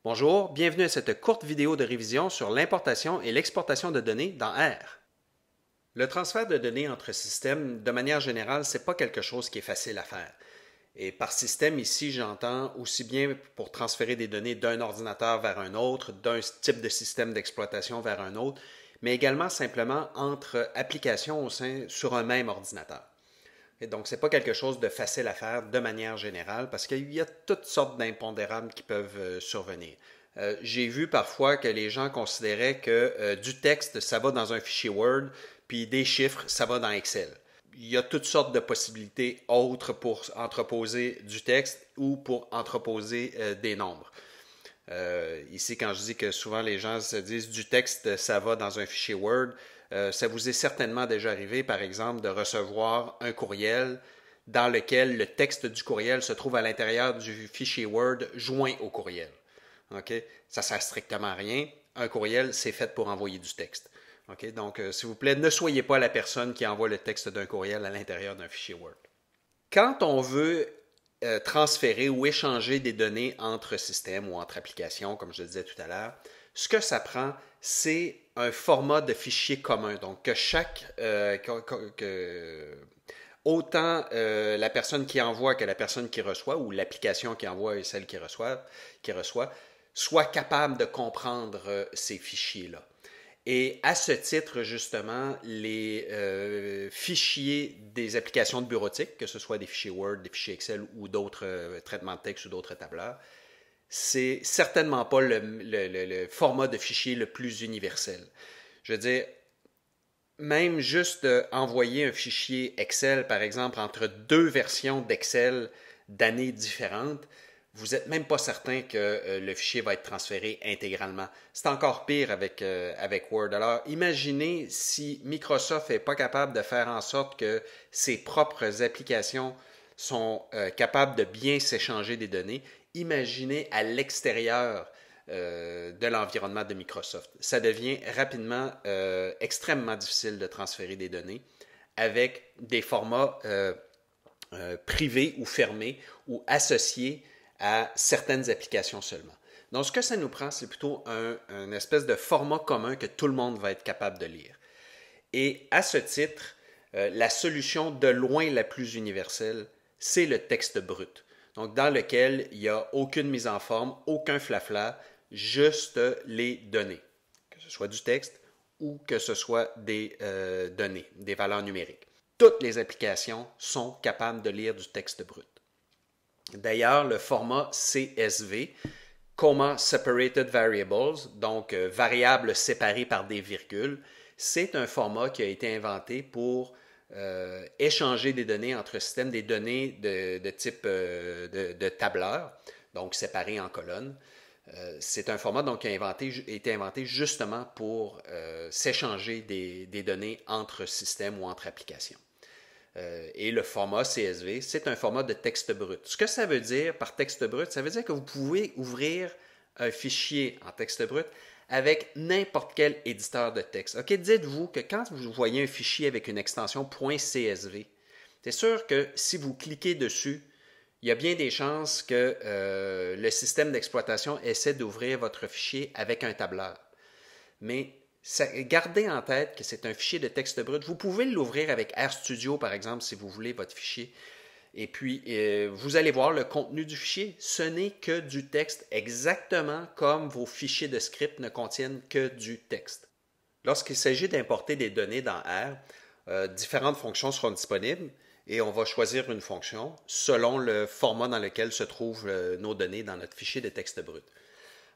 Bonjour, bienvenue à cette courte vidéo de révision sur l'importation et l'exportation de données dans R. Le transfert de données entre systèmes, de manière générale, ce n'est pas quelque chose qui est facile à faire. Et par système, ici, j'entends aussi bien pour transférer des données d'un ordinateur vers un autre, d'un type de système d'exploitation vers un autre, mais également simplement entre applications sur un même ordinateur. Et donc, ce n'est pas quelque chose de facile à faire de manière générale parce qu'il y a toutes sortes d'impondérables qui peuvent survenir. J'ai vu parfois que les gens considéraient que du texte, ça va dans un fichier Word, puis des chiffres, ça va dans Excel. Il y a toutes sortes de possibilités autres pour entreposer du texte ou pour entreposer des nombres. Ici, quand je dis que souvent les gens se disent du texte, ça va dans un fichier Word, ça vous est certainement déjà arrivé, par exemple, de recevoir un courriel dans lequel le texte du courriel se trouve à l'intérieur du fichier Word joint au courriel. Okay? Ça ne sert strictement à rien. Un courriel, c'est fait pour envoyer du texte. Okay? Donc, s'il vous plaît, ne soyez pas la personne qui envoie le texte d'un courriel à l'intérieur d'un fichier Word. Quand on veut transférer ou échanger des données entre systèmes ou entre applications, comme je le disais tout à l'heure, ce que ça prend, c'est un format de fichier commun. Donc, autant la personne qui envoie que la personne qui reçoit, ou l'application qui envoie et celle qui reçoit, soit capable de comprendre ces fichiers-là. Et à ce titre, justement, les fichiers des applications de bureautique, que ce soit des fichiers Word, des fichiers Excel ou d'autres traitements de texte ou d'autres tableurs, c'est certainement pas le format de fichier le plus universel. Je veux dire, même juste envoyer un fichier Excel, par exemple, entre deux versions d'Excel d'années différentes, vous n'êtes même pas certain que le fichier va être transféré intégralement. C'est encore pire avec Word. Alors, imaginez si Microsoft n'est pas capable de faire en sorte que ses propres applications sont capables de bien s'échanger des données. Imaginez à l'extérieur de l'environnement de Microsoft. Ça devient rapidement extrêmement difficile de transférer des données avec des formats privés ou fermés ou associés à certaines applications seulement. Donc, ce que ça nous prend, c'est plutôt un espèce de format commun que tout le monde va être capable de lire. Et à ce titre, la solution de loin la plus universelle, c'est le texte brut. Donc, dans lequel il n'y a aucune mise en forme, aucun flafla, juste les données, que ce soit du texte ou que ce soit des données, des valeurs numériques. Toutes les applications sont capables de lire du texte brut. D'ailleurs, le format CSV, Comma Separated Variables, donc variables séparées par des virgules, c'est un format qui a été inventé pour échanger des données entre systèmes, des données de type de tableur, donc séparées en colonnes. C'est un format donc, qui a été inventé justement pour s'échanger des données entre systèmes ou entre applications. Et le format CSV, c'est un format de texte brut. Ce que ça veut dire par texte brut, ça veut dire que vous pouvez ouvrir un fichier en texte brut avec n'importe quel éditeur de texte. OK, dites-vous que quand vous voyez un fichier avec une extension .csv, c'est sûr que si vous cliquez dessus, il y a bien des chances que le système d'exploitation essaie d'ouvrir votre fichier avec un tableur. Mais gardez en tête que c'est un fichier de texte brut. Vous pouvez l'ouvrir avec RStudio, par exemple, si vous voulez votre fichier. Et puis, vous allez voir le contenu du fichier. Ce n'est que du texte, exactement comme vos fichiers de script ne contiennent que du texte. Lorsqu'il s'agit d'importer des données dans R, différentes fonctions seront disponibles et on va choisir une fonction selon le format dans lequel se trouvent nos données dans notre fichier de texte brut.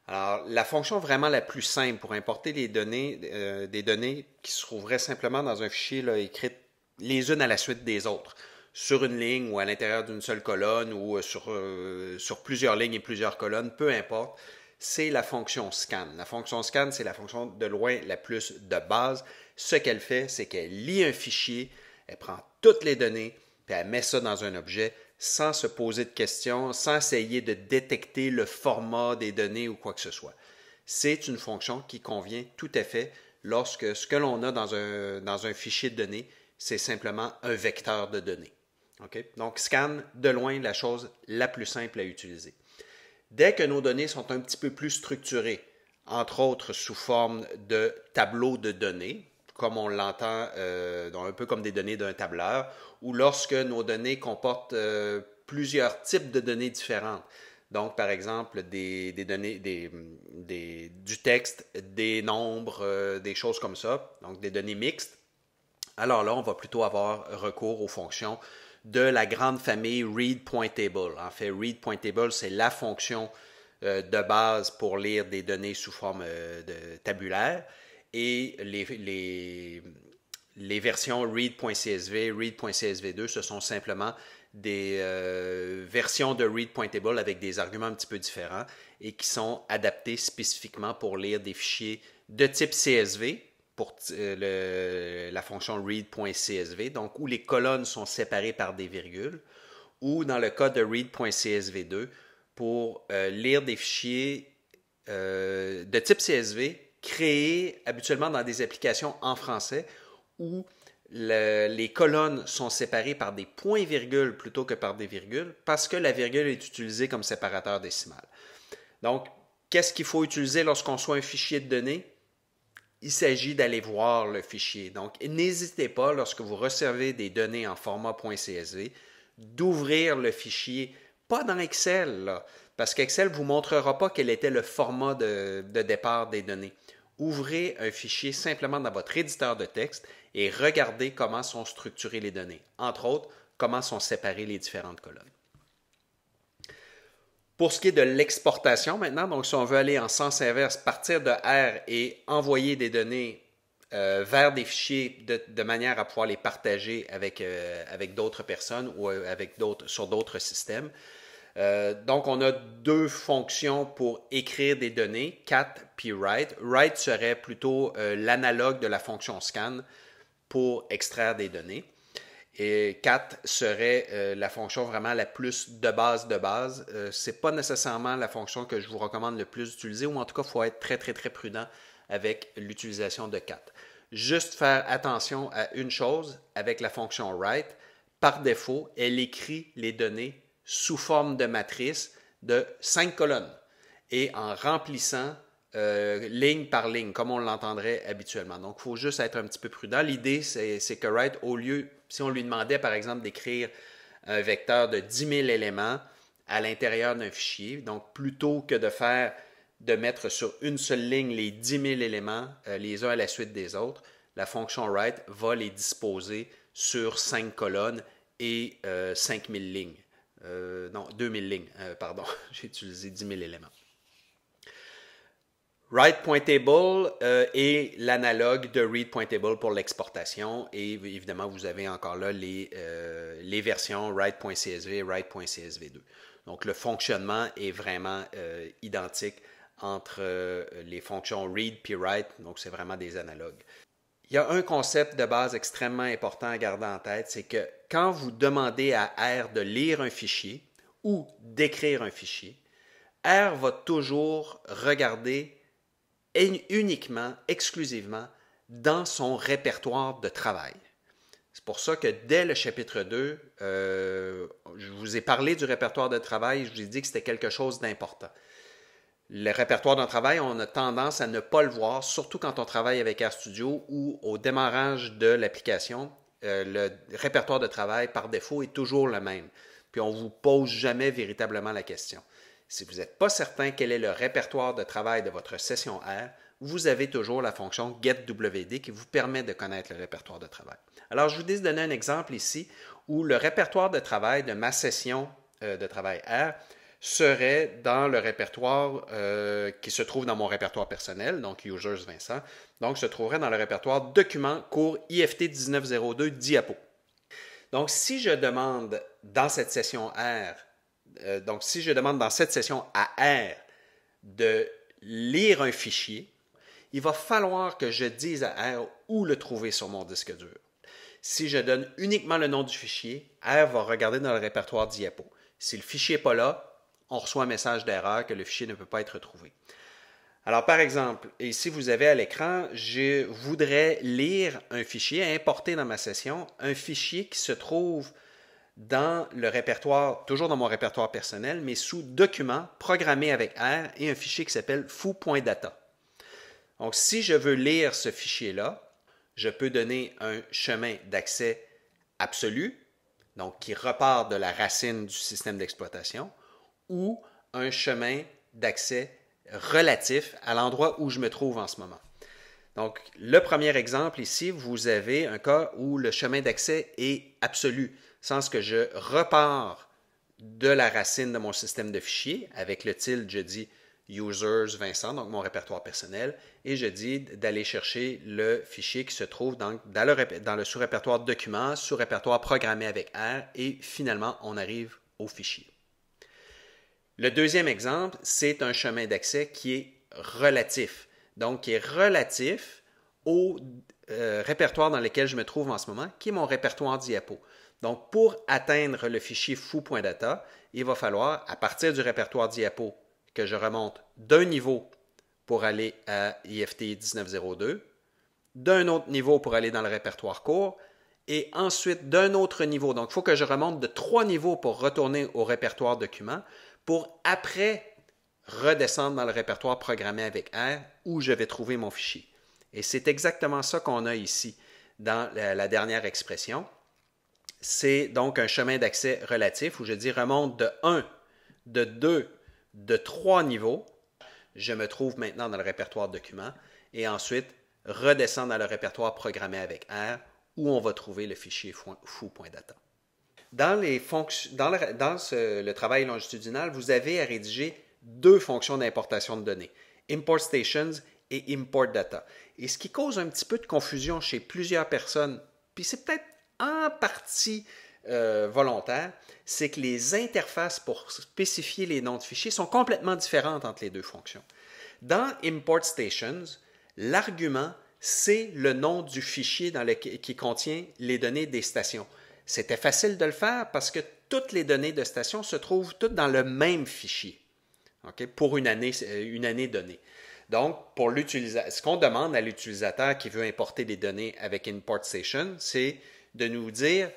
Alors, la fonction vraiment la plus simple pour importer des données qui se trouveraient simplement dans un fichier là, écrites les unes à la suite des autres, sur une ligne ou à l'intérieur d'une seule colonne ou sur plusieurs lignes et plusieurs colonnes, peu importe, c'est la fonction scan. La fonction scan, c'est la fonction de loin la plus de base. Ce qu'elle fait, c'est qu'elle lit un fichier, elle prend toutes les données, puis elle met ça dans un objet, sans se poser de questions, sans essayer de détecter le format des données ou quoi que ce soit. C'est une fonction qui convient tout à fait lorsque ce que l'on a dans un fichier de données, c'est simplement un vecteur de données. Okay? Donc, scan, de loin, la chose la plus simple à utiliser. Dès que nos données sont un petit peu plus structurées, entre autres sous forme de tableaux de données, comme on l'entend, un peu comme des données d'un tableur, ou lorsque nos données comportent plusieurs types de données différentes. Donc, par exemple, des données, du texte, des nombres, des choses comme ça, donc des données mixtes. Alors là, on va plutôt avoir recours aux fonctions de la grande famille read.table. En fait, read.table, c'est la fonction de base pour lire des données sous forme tabulaire. Et les versions read.csv, read.csv2, ce sont simplement des versions de read.table avec des arguments un petit peu différents et qui sont adaptés spécifiquement pour lire des fichiers de type CSV, pour la fonction read.csv, donc où les colonnes sont séparées par des virgules, ou dans le cas de read.csv2, pour lire des fichiers de type CSV créés habituellement dans des applications en français où les colonnes sont séparées par des points-virgules plutôt que par des virgules parce que la virgule est utilisée comme séparateur décimal. Donc, qu'est-ce qu'il faut utiliser lorsqu'on reçoit un fichier de données? Il s'agit d'aller voir le fichier. Donc, n'hésitez pas, lorsque vous recevez des données en format .csv, d'ouvrir le fichier, pas dans Excel, là, parce qu'Excel ne vous montrera pas quel était le format de départ des données. Ouvrez un fichier simplement dans votre éditeur de texte et regardez comment sont structurées les données. Entre autres, comment sont séparées les différentes colonnes. Pour ce qui est de l'exportation maintenant, donc si on veut aller en sens inverse, partir de R et envoyer des données vers des fichiers de manière à pouvoir les partager avec d'autres personnes ou sur d'autres systèmes. Donc, on a deux fonctions pour écrire des données, cat puis write. Write serait plutôt l'analogue de la fonction scan pour extraire des données. Et cat serait la fonction vraiment la plus de base de base. Ce n'est pas nécessairement la fonction que je vous recommande le plus d'utiliser, ou en tout cas, il faut être très, très, très prudent avec l'utilisation de cat. Juste faire attention à une chose avec la fonction write. Par défaut, elle écrit les données sous forme de matrice de 5 colonnes et en remplissant ligne par ligne, comme on l'entendrait habituellement. Donc, il faut juste être un petit peu prudent. L'idée, c'est que write, au lieu, si on lui demandait par exemple d'écrire un vecteur de 10 000 éléments à l'intérieur d'un fichier, donc plutôt que de mettre sur une seule ligne les 10 000 éléments les uns à la suite des autres, la fonction write va les disposer sur 5 colonnes et 5 000 lignes. Non, 2000 lignes, pardon, j'ai utilisé 10 000 éléments. Write.table est l'analogue de read.table pour l'exportation et évidemment vous avez encore là les versions write.csv et write.csv2. Donc le fonctionnement est vraiment identique entre les fonctions read et write, donc c'est vraiment des analogues. Il y a un concept de base extrêmement important à garder en tête, c'est que quand vous demandez à R de lire un fichier ou d'écrire un fichier, R va toujours regarder uniquement, exclusivement, dans son répertoire de travail. C'est pour ça que dès le chapitre 2, je vous ai parlé du répertoire de travail, je vous ai dit que c'était quelque chose d'important. Le répertoire d'un travail, on a tendance à ne pas le voir, surtout quand on travaille avec RStudio ou au démarrage de l'application, le répertoire de travail par défaut est toujours le même. Puis on ne vous pose jamais véritablement la question. Si vous n'êtes pas certain quel est le répertoire de travail de votre session R, vous avez toujours la fonction getWD qui vous permet de connaître le répertoire de travail. Alors, je vous ai donné un exemple ici où le répertoire de travail de ma session de travail R serait dans le répertoire qui se trouve dans mon répertoire personnel, donc Users Vincent, donc se trouverait dans le répertoire Documents cours IFT 1902 Diapo. Donc, si je demande dans cette session R, à R de lire un fichier, il va falloir que je dise à R où le trouver sur mon disque dur. Si je donne uniquement le nom du fichier, R va regarder dans le répertoire Diapo. Si le fichier n'est pas là, on reçoit un message d'erreur que le fichier ne peut pas être trouvé. Alors, par exemple, ici, vous avez à l'écran, je voudrais lire un fichier, importer dans ma session, un fichier qui se trouve dans le répertoire, toujours dans mon répertoire personnel, mais sous Documents, programmé avec R et un fichier qui s'appelle foo.data. Donc, si je veux lire ce fichier-là, je peux donner un chemin d'accès absolu, donc qui repart de la racine du système d'exploitation, ou un chemin d'accès relatif à l'endroit où je me trouve en ce moment. Donc, le premier exemple ici, vous avez un cas où le chemin d'accès est absolu, sans que je repars de la racine de mon système de fichiers. Avec le tilde, je dis users Vincent, donc mon répertoire personnel, et je dis d'aller chercher le fichier qui se trouve dans le sous-répertoire documents, sous-répertoire programmé avec R, et finalement, on arrive au fichier. Le deuxième exemple, c'est un chemin d'accès qui est relatif, donc qui est relatif au répertoire dans lequel je me trouve en ce moment, qui est mon répertoire diapo. Donc, pour atteindre le fichier foo.data, il va falloir, à partir du répertoire diapo, que je remonte d'un niveau pour aller à IFT 1902, d'un autre niveau pour aller dans le répertoire court, et ensuite d'un autre niveau. Donc, il faut que je remonte de 3 niveaux pour retourner au répertoire document, pour après redescendre dans le répertoire programmé avec R, où je vais trouver mon fichier. Et c'est exactement ça qu'on a ici dans la dernière expression. C'est donc un chemin d'accès relatif où je dis remonte de 1, de 2, de 3 niveaux. Je me trouve maintenant dans le répertoire document et ensuite redescendre dans le répertoire programmé avec R où on va trouver le fichier foo.data. Dans le travail longitudinal, vous avez à rédiger 2 fonctions d'importation de données, import stations et import data. Et ce qui cause un petit peu de confusion chez plusieurs personnes, puis c'est peut-être en partie volontaire, c'est que les interfaces pour spécifier les noms de fichiers sont complètement différentes entre les 2 fonctions. Dans import stations, l'argument, c'est le nom du fichier qui contient les données des stations. C'était facile de le faire parce que toutes les données de station se trouvent toutes dans le même fichier, okay, pour une année donnée. Donc, ce qu'on demande à l'utilisateur qui veut importer des données avec Import Station, c'est de nous dire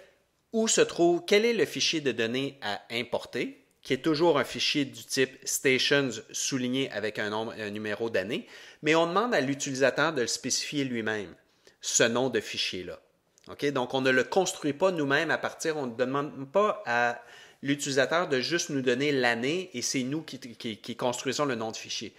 quel est le fichier de données à importer, qui est toujours un fichier du type stations souligné avec un numéro d'année, mais on demande à l'utilisateur de le spécifier lui-même, ce nom de fichier-là. Okay? Donc, on ne le construit pas nous-mêmes on ne demande pas à l'utilisateur de juste nous donner l'année et c'est nous qui construisons le nom de fichier.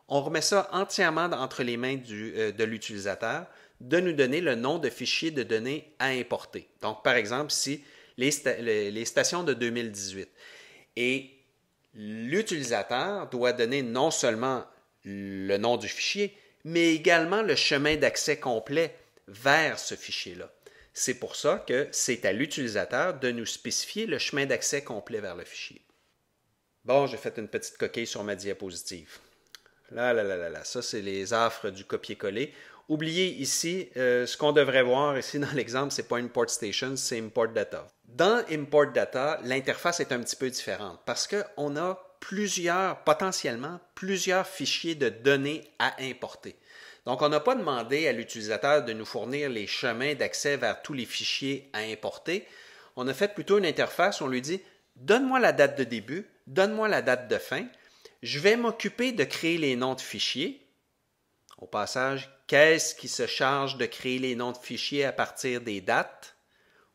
On remet ça entièrement entre les mains de l'utilisateur de nous donner le nom de fichier de données à importer. Donc, par exemple, ici, les stations de 2018. Et l'utilisateur doit donner non seulement le nom du fichier, mais également le chemin d'accès complet vers ce fichier-là. C'est pour ça que c'est à l'utilisateur de nous spécifier le chemin d'accès complet vers le fichier. Bon, j'ai fait une petite coquille sur ma diapositive. Ça c'est les affres du copier-coller. Oubliez ici, ce qu'on devrait voir ici dans l'exemple, ce n'est pas Import Station, c'est Import Data. Dans Import Data, l'interface est un petit peu différente parce qu'on a potentiellement plusieurs fichiers de données à importer. Donc, on n'a pas demandé à l'utilisateur de nous fournir les chemins d'accès vers tous les fichiers à importer. On a fait plutôt une interface où on lui dit « Donne-moi la date de début, donne-moi la date de fin. Je vais m'occuper de créer les noms de fichiers. » Au passage, qu'est-ce qui se charge de créer les noms de fichiers à partir des dates?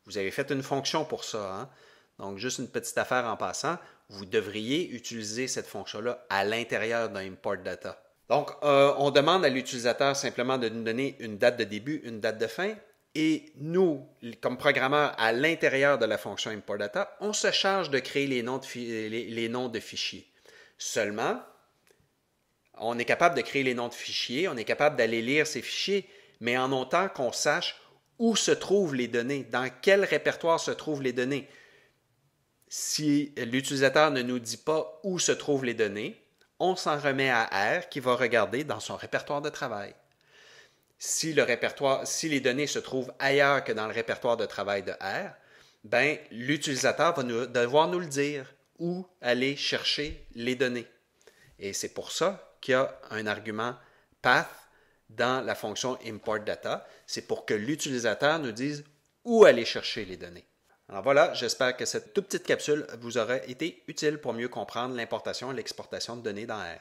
Vous avez fait une fonction pour ça, hein? Donc, juste une petite affaire en passant, vous devriez utiliser cette fonction-là à l'intérieur d'un import data. Donc, on demande à l'utilisateur simplement de nous donner une date de début, une date de fin, et nous, comme programmeurs, à l'intérieur de la fonction import data, on se charge de créer les noms de fichiers. Seulement, on est capable de créer les noms de fichiers, on est capable d'aller lire ces fichiers, mais en autant qu'on sache où se trouvent les données, dans quel répertoire se trouvent les données. Si l'utilisateur ne nous dit pas où se trouvent les données, on s'en remet à R qui va regarder dans son répertoire de travail. Si les données se trouvent ailleurs que dans le répertoire de travail de R, ben, l'utilisateur va devoir nous le dire où aller chercher les données. Et c'est pour ça qu'il y a un argument path dans la fonction import data. C'est pour que l'utilisateur nous dise où aller chercher les données. Alors voilà, j'espère que cette toute petite capsule vous aura été utile pour mieux comprendre l'importation et l'exportation de données dans R.